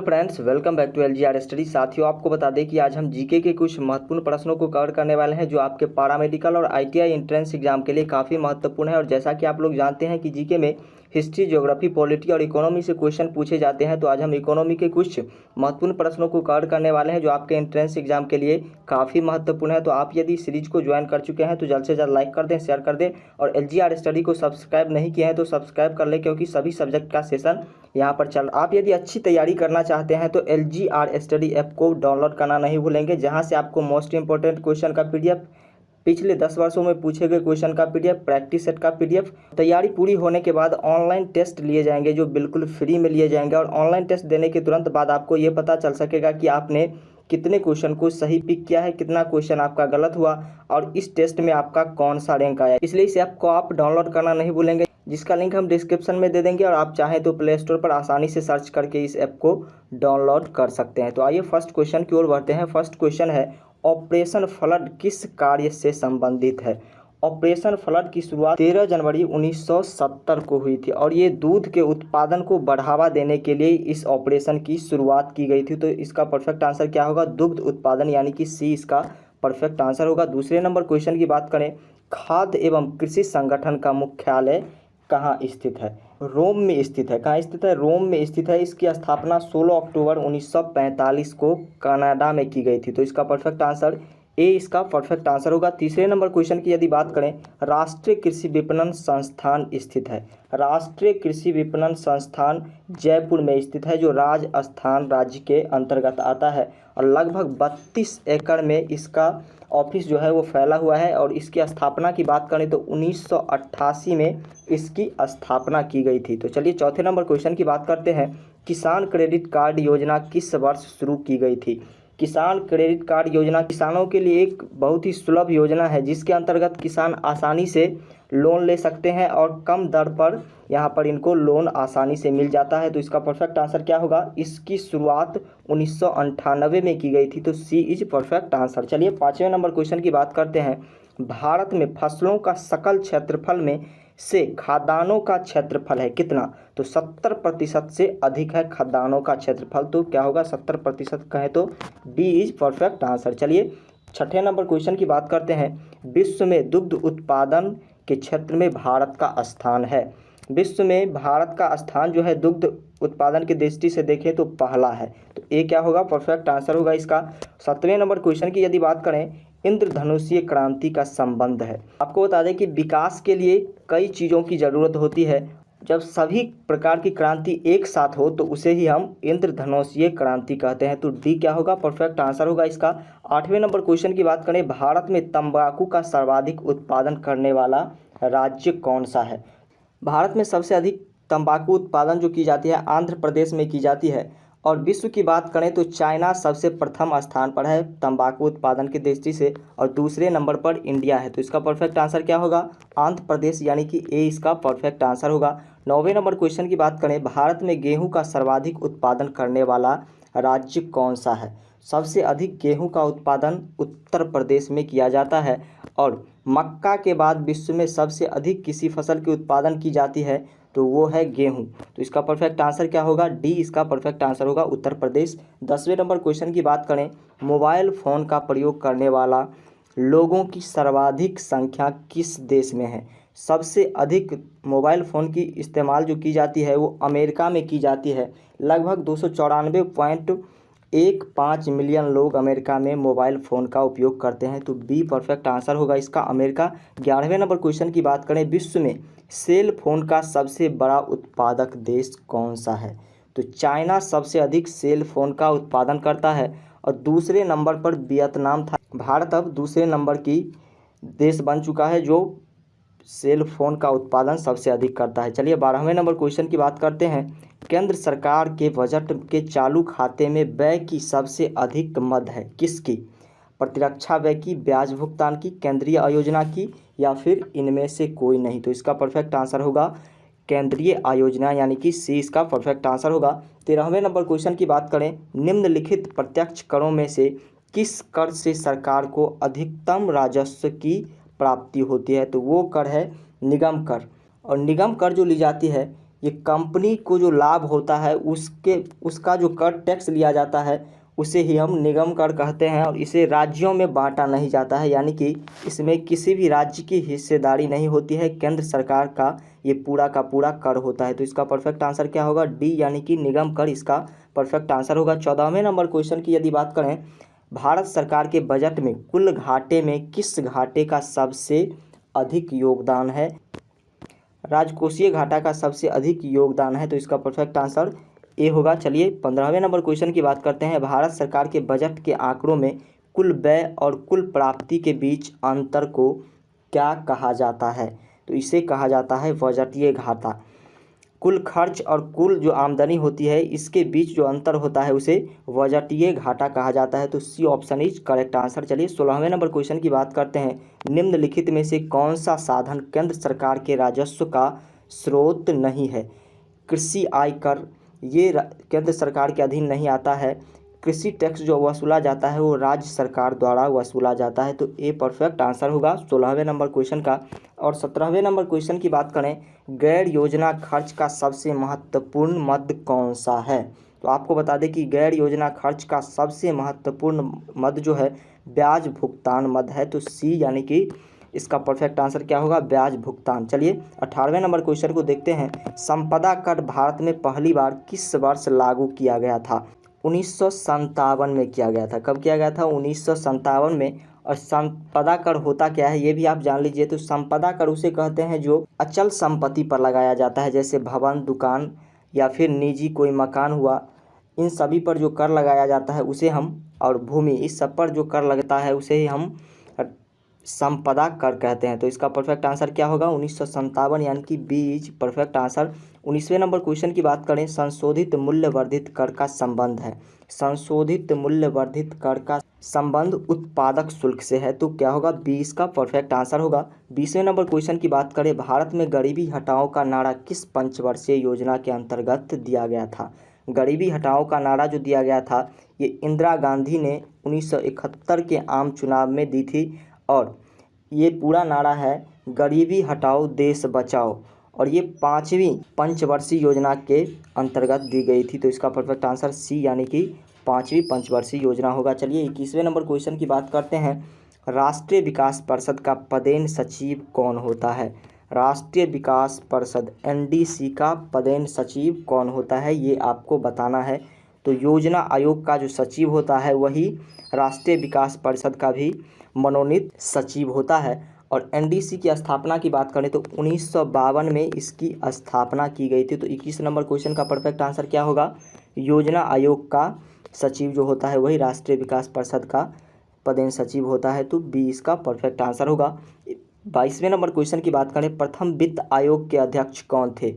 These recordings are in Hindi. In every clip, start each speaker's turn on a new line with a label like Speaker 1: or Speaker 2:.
Speaker 1: Hello friends, welcome back to LGR study. साथियों, आपको बता दें कि आज हम जीके के कुछ महत्वपूर्ण प्रश्नों को कवर करने वाले हैं जो आपके पैरामेडिकल और आईटीआई एंट्रेंस एग्जाम के लिए काफ़ी महत्वपूर्ण है। और जैसा कि आप लोग जानते हैं कि जीके में हिस्ट्री, ज्योग्राफी, पॉलिटी और इकोनॉमी से क्वेश्चन पूछे जाते हैं, तो आज हम इकोनॉमी के कुछ महत्वपूर्ण प्रश्नों को कवर करने वाले हैं जो आपके एंट्रेंस एग्जाम के लिए काफ़ी महत्वपूर्ण है। तो आप यदि सीरीज को ज्वाइन कर चुके हैं तो जल्द से जल्द लाइक कर दें, शेयर कर दें, और एलजीआर स्टडी को सब्सक्राइब नहीं किया है तो सब्सक्राइब कर लें, क्योंकि सभी सब्जेक्ट का सेशन यहाँ पर चल। आप यदि अच्छी तैयारी करना चाहते हैं तो एलजीआर स्टडी ऐप को डाउनलोड करना नहीं भूलेंगे, जहाँ से आपको मोस्ट इंपॉर्टेंट क्वेश्चन का पीडीएफ, पिछले 10 वर्षों में पूछे गए क्वेश्चन का पीडीएफ, प्रैक्टिस सेट का पीडीएफ, तैयारी पूरी होने के बाद ऑनलाइन टेस्ट लिए जाएंगे जो बिल्कुल फ्री में लिए जाएंगे। और ऑनलाइन टेस्ट देने के तुरंत बाद आपको ये पता चल सकेगा कि आपने कितने क्वेश्चन को सही पिक किया है, कितना क्वेश्चन आपका गलत हुआ और इस टेस्ट में आपका कौन सा रैंक आया। इसलिए इस ऐप को आप डाउनलोड करना नहीं भूलेंगे, जिसका लिंक हम डिस्क्रिप्शन में दे देंगे, और आप चाहें तो प्ले स्टोर पर आसानी से सर्च करके इस ऐप को डाउनलोड कर सकते हैं। तो आइए फर्स्ट क्वेश्चन की ओर बढ़ते हैं। फर्स्ट क्वेश्चन है, ऑपरेशन फ्लड किस कार्य से संबंधित है? ऑपरेशन फ्लड की शुरुआत 13 जनवरी 1970 को हुई थी और ये दूध के उत्पादन को बढ़ावा देने के लिए इस ऑपरेशन की शुरुआत की गई थी। तो इसका परफेक्ट आंसर क्या होगा? दुग्ध उत्पादन, यानी कि सी इसका परफेक्ट आंसर होगा। दूसरे नंबर क्वेश्चन की बात करें, खाद्य एवं कृषि संगठन का मुख्यालय कहाँ स्थित है? रोम में स्थित है। कहाँ स्थित है? रोम में स्थित है। इसकी स्थापना 16 अक्टूबर 1945 को कनाडा में की गई थी। तो इसका परफेक्ट आंसर ए इसका परफेक्ट आंसर होगा। तीसरे नंबर क्वेश्चन की यदि बात करें, राष्ट्रीय कृषि विपणन संस्थान स्थित है। राष्ट्रीय कृषि विपणन संस्थान जयपुर में स्थित है, जो राजस्थान राज्य के अंतर्गत आता है, और लगभग 32 एकड़ में इसका ऑफिस जो है वो फैला हुआ है। और इसकी स्थापना की बात करें तो 1988 में इसकी स्थापना की गई थी। तो चलिए चौथे नंबर क्वेश्चन की बात करते हैं, किसान क्रेडिट कार्ड योजना किस वर्ष शुरू की गई थी? किसान क्रेडिट कार्ड योजना किसानों के लिए एक बहुत ही सुलभ योजना है, जिसके अंतर्गत किसान आसानी से लोन ले सकते हैं और कम दर पर यहाँ पर इनको लोन आसानी से मिल जाता है। तो इसका परफेक्ट आंसर क्या होगा? इसकी शुरुआत 1998 में की गई थी। तो सी इज परफेक्ट आंसर। चलिए पाँचवें नंबर क्वेश्चन की बात करते हैं, भारत में फसलों का सकल क्षेत्रफल में से खाद्यान्नों का क्षेत्रफल है कितना? तो 70% से अधिक है खाद्यान्नों का क्षेत्रफल। तो क्या होगा? 70% कहें तो डी इज परफेक्ट आंसर। चलिए छठे नंबर क्वेश्चन की बात करते हैं, विश्व में दुग्ध उत्पादन के क्षेत्र में भारत का स्थान है। विश्व में भारत का स्थान जो है दुग्ध उत्पादन की दृष्टि से देखें तो पहला है। तो ए क्या होगा? परफेक्ट आंसर होगा इसका। सातवें नंबर क्वेश्चन की यदि बात करें, इंद्रधनुषीय क्रांति का संबंध है। आपको बता दें कि विकास के लिए कई चीज़ों की ज़रूरत होती है। जब सभी प्रकार की क्रांति एक साथ हो तो उसे ही हम इंद्रधनुषीय क्रांति कहते हैं। तो डी क्या होगा? परफेक्ट आंसर होगा इसका। आठवें नंबर क्वेश्चन की बात करें, भारत में तंबाकू का सर्वाधिक उत्पादन करने वाला राज्य कौन सा है? भारत में सबसे अधिक तंबाकू उत्पादन जो की जाती है आंध्र प्रदेश में की जाती है। और विश्व की बात करें तो चाइना सबसे प्रथम स्थान पर है तंबाकू उत्पादन की दृष्टि से, और दूसरे नंबर पर इंडिया है। तो इसका परफेक्ट आंसर क्या होगा? आंध्र प्रदेश, यानी कि ए इसका परफेक्ट आंसर होगा। नौवें नंबर क्वेश्चन की बात करें, भारत में गेहूं का सर्वाधिक उत्पादन करने वाला राज्य कौन सा है? सबसे अधिक गेहूं का उत्पादन उत्तर प्रदेश में किया जाता है। और मक्का के बाद विश्व में सबसे अधिक किसी फसल की उत्पादन की जाती है तो वो है गेहूं। तो इसका परफेक्ट आंसर क्या होगा? डी इसका परफेक्ट आंसर होगा, उत्तर प्रदेश। 10वें नंबर क्वेश्चन की बात करें, मोबाइल फ़ोन का प्रयोग करने वाला लोगों की सर्वाधिक संख्या किस देश में है? सबसे अधिक मोबाइल फ़ोन की इस्तेमाल जो की जाती है वो अमेरिका में की जाती है। लगभग 294.15 मिलियन लोग अमेरिका में मोबाइल फ़ोन का उपयोग करते हैं। तो बी परफेक्ट आंसर होगा इसका, अमेरिका। 11वें नंबर क्वेश्चन की बात करें, विश्व में सेल फोन का सबसे बड़ा उत्पादक देश कौन सा है? तो चाइना सबसे अधिक सेल फोन का उत्पादन करता है और दूसरे नंबर पर वियतनाम था। भारत अब दूसरे नंबर की देश बन चुका है जो सेल फोन का उत्पादन सबसे अधिक करता है। चलिए 12वें नंबर क्वेश्चन की बात करते हैं, केंद्र सरकार के बजट के चालू खाते में व्यय की सबसे अधिक मद है किसकी? प्रतिरक्षा व्यय की, ब्याज भुगतान की, केंद्रीय आयोजना की, या फिर इनमें से कोई नहीं? तो इसका परफेक्ट आंसर होगा केंद्रीय आयोजना, यानी कि सी इसका परफेक्ट आंसर होगा। 13वें नंबर क्वेश्चन की बात करें, निम्नलिखित प्रत्यक्ष करों में से किस कर से सरकार को अधिकतम राजस्व की प्राप्ति होती है? तो वो कर है निगम कर। और निगम कर जो ली जाती है ये कंपनी को जो लाभ होता है उसका जो कर टैक्स लिया जाता है उसे ही हम निगम कर कहते हैं, और इसे राज्यों में बांटा नहीं जाता है, यानी कि इसमें किसी भी राज्य की हिस्सेदारी नहीं होती है, केंद्र सरकार का ये पूरा का पूरा कर होता है। तो इसका परफेक्ट आंसर क्या होगा? डी, यानी कि निगम कर इसका परफेक्ट आंसर होगा। 14वें नंबर क्वेश्चन की यदि बात करें, भारत सरकार के बजट में कुल घाटे में किस घाटे का सबसे अधिक योगदान है? राजकोषीय घाटा का सबसे अधिक योगदान है, तो इसका परफेक्ट आंसर ए होगा। चलिए 15वें नंबर क्वेश्चन की बात करते हैं। भारत सरकार के बजट के आंकड़ों में कुल व्यय और कुल प्राप्ति के बीच अंतर को क्या कहा जाता है? तो इसे कहा जाता है बजटीय घाटा। कुल खर्च और कुल जो आमदनी होती है इसके बीच जो अंतर होता है उसे बजटीय घाटा कहा जाता है। तो C option is correct answer. चलिए 16वें नंबर क्वेश्चन की बात करते हैं। निम्नलिखित में से कौन सा साधन केंद्र सरकार के राजस्व का स्रोत नहीं है? कृषि आयकर ये केंद्र सरकार के अधीन नहीं आता है। कृषि टैक्स जो वसूला जाता है वो राज्य सरकार द्वारा वसूला जाता है, तो ए परफेक्ट आंसर होगा 16वें नंबर क्वेश्चन का। और 17वें नंबर क्वेश्चन की बात करें, गैर योजना खर्च का सबसे महत्वपूर्ण मद कौन सा है? तो आपको बता दें कि गैर योजना खर्च का सबसे महत्वपूर्ण मद जो है ब्याज भुगतान मद है, तो सी यानी कि इसका परफेक्ट आंसर क्या होगा? ब्याज भुगतान। चलिए 18वें नंबर क्वेश्चन को देखते हैं। संपदा कर भारत में पहली बार किस वर्ष लागू किया गया था? 1957 में किया गया था। कब किया गया था? 1957 में। और संपदा कर होता क्या है ये भी आप जान लीजिए। तो संपदा कर उसे कहते हैं जो अचल संपत्ति पर लगाया जाता है, जैसे भवन, दुकान या फिर निजी कोई मकान हुआ, इन सभी पर जो कर लगाया जाता है उसे हम, और भूमि, इस सब पर जो कर लगता है उसे ही हम संपदा कर कहते हैं। तो इसका परफेक्ट आंसर क्या होगा? 1957 यानी कि बीज परफेक्ट आंसर। 19वें नंबर क्वेश्चन की बात करें, संशोधित मूल्य वर्धित कर का संबंध है। संशोधित मूल्य वर्धित कर का संबंध उत्पादक शुल्क से है, तो क्या होगा? 20 का परफेक्ट आंसर होगा। 20वें नंबर क्वेश्चन की बात करें, भारत में गरीबी हटाओ का नारा किस पंचवर्षीय योजना के अंतर्गत दिया गया था? गरीबी हटाओ का नारा जो दिया गया था ये इंदिरा गांधी ने 1971 के आम चुनाव में दी थी, और ये पूरा नारा है गरीबी हटाओ देश बचाओ, और ये 5वीं पंचवर्षीय योजना के अंतर्गत दी गई थी। तो इसका परफेक्ट आंसर सी यानी कि 5वीं पंचवर्षीय योजना होगा। चलिए 21वें नंबर क्वेश्चन की बात करते हैं। राष्ट्रीय विकास परिषद का पदेन सचिव कौन होता है? राष्ट्रीय विकास परिषद एनडीसी का पदेन सचिव कौन होता है ये आपको बताना है। तो योजना आयोग का जो सचिव होता है वही राष्ट्रीय विकास परिषद का भी मनोनीत सचिव होता है। और एनडीसी की स्थापना की बात करें तो 1952 में इसकी स्थापना की गई थी। तो 21 नंबर क्वेश्चन का परफेक्ट आंसर क्या होगा? योजना आयोग का सचिव जो होता है वही राष्ट्रीय विकास परिषद का पदेन सचिव होता है, तो 20 का परफेक्ट आंसर होगा। 22वें नंबर क्वेश्चन की बात करें, प्रथम वित्त आयोग के अध्यक्ष कौन थे?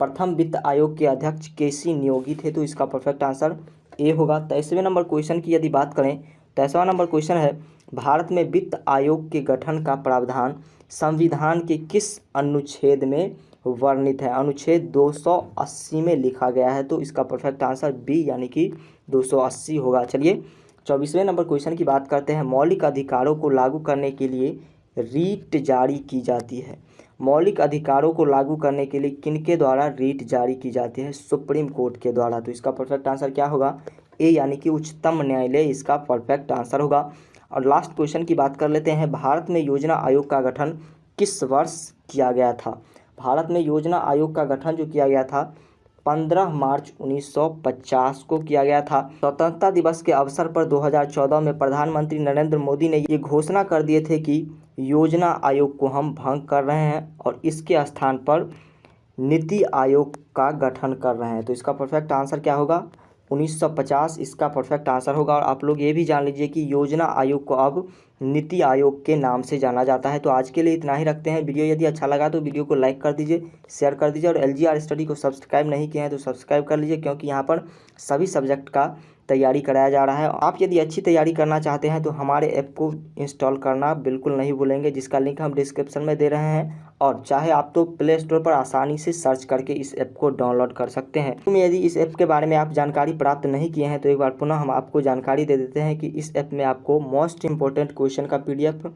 Speaker 1: प्रथम वित्त आयोग के अध्यक्ष केसी नियोगी थे, तो इसका परफेक्ट आंसर ए होगा। 23वें नंबर क्वेश्चन की यदि बात करें, 23वां नंबर क्वेश्चन है, भारत में वित्त आयोग के गठन का प्रावधान संविधान के किस अनुच्छेद में वर्णित है? अनुच्छेद 280 में लिखा गया है, तो इसका परफेक्ट आंसर बी यानी कि 280 होगा। चलिए 24वें नंबर क्वेश्चन की बात करते हैं। मौलिक अधिकारों को लागू करने के लिए रीट जारी की जाती है। मौलिक अधिकारों को लागू करने के लिए किनके द्वारा रीट जारी की जाती है? सुप्रीम कोर्ट के द्वारा। तो इसका परफेक्ट आंसर क्या होगा? ए यानी कि उच्चतम न्यायालय इसका परफेक्ट आंसर होगा। और लास्ट क्वेश्चन की बात कर लेते हैं। भारत में योजना आयोग का गठन किस वर्ष किया गया था? भारत में योजना आयोग का गठन जो किया गया था 15 मार्च 1950 को किया गया था। स्वतंत्रता दिवस के अवसर पर 2014 में प्रधानमंत्री नरेंद्र मोदी ने ये घोषणा कर दिए थे कि योजना आयोग को हम भंग कर रहे हैं और इसके स्थान पर नीति आयोग का गठन कर रहे हैं। तो इसका परफेक्ट आंसर क्या होगा? 1950 इसका परफेक्ट आंसर होगा। और आप लोग ये भी जान लीजिए कि योजना आयोग को अब नीति आयोग के नाम से जाना जाता है। तो आज के लिए इतना ही रखते हैं। वीडियो यदि अच्छा लगा तो वीडियो को लाइक कर दीजिए, शेयर कर दीजिए, और LGR स्टडी को सब्सक्राइब नहीं किए हैं तो सब्सक्राइब कर लीजिए, क्योंकि यहाँ पर सभी सब्जेक्ट का तैयारी कराया जा रहा है। आप यदि अच्छी तैयारी करना चाहते हैं तो हमारे ऐप को इंस्टॉल करना बिल्कुल नहीं भूलेंगे, जिसका लिंक हम डिस्क्रिप्शन में दे रहे हैं। और चाहे आप तो प्ले स्टोर पर आसानी से सर्च करके इस ऐप को डाउनलोड कर सकते हैं। तो यदि इस ऐप के बारे में आप जानकारी प्राप्त नहीं किए हैं तो एक बार पुनः हम आपको जानकारी दे देते हैं कि इस ऐप में आपको मोस्ट इंपॉर्टेंट क्वेश्चन का PDF,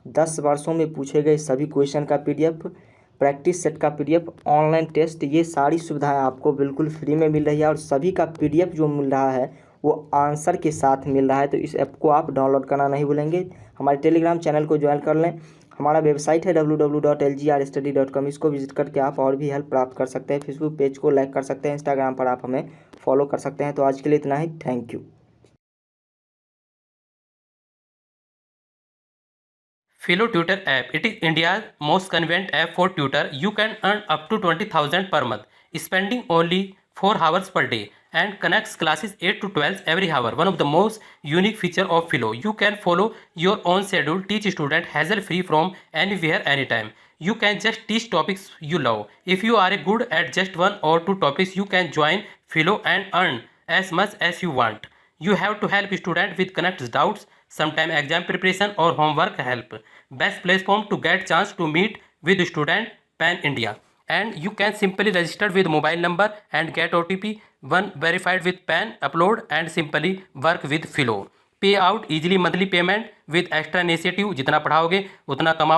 Speaker 1: 10 वर्षों में पूछे गए सभी क्वेश्चन का PDF, प्रैक्टिस सेट का PDF, ऑनलाइन टेस्ट, ये सारी सुविधाएं आपको बिल्कुल फ्री में मिल रही है और सभी का PDF जो मिल रहा है वो आंसर के साथ मिल रहा है। तो इस ऐप को आप डाउनलोड करना नहीं भूलेंगे। हमारे टेलीग्राम चैनल को ज्वाइन कर लें। हमारा वेबसाइट है www.lgrstudy.com, इसको विजिट करके आप और भी हेल्प प्राप्त कर सकते हैं। फेसबुक पेज को लाइक कर सकते हैं, इंस्टाग्राम पर आप हमें फॉलो कर सकते हैं। तो आज के लिए इतना ही, thank you.
Speaker 2: Philo Tutor app. It is India's most convenient app for tutor. You can earn up to 20,000 per month, spending only 4 hours per day, and connects classes 8 to 12 every hour. One of the most unique feature of Philo. You can follow your own schedule, teach student hassle-free from anywhere, anytime. You can just teach topics you love. If you are good at just 1 or 2 topics, you can join Philo and earn as much as you want. You have to help student with connects doubts, sometime exam preparation or homework help. Best platform to get chance to meet with student pan India. And you can simply register with mobile number and get OTP, one verified with PAN, upload and simply work with Philo. Pay out easily monthly payment with extra initiative. जितना पढ़ाओगे उतना कमाओ।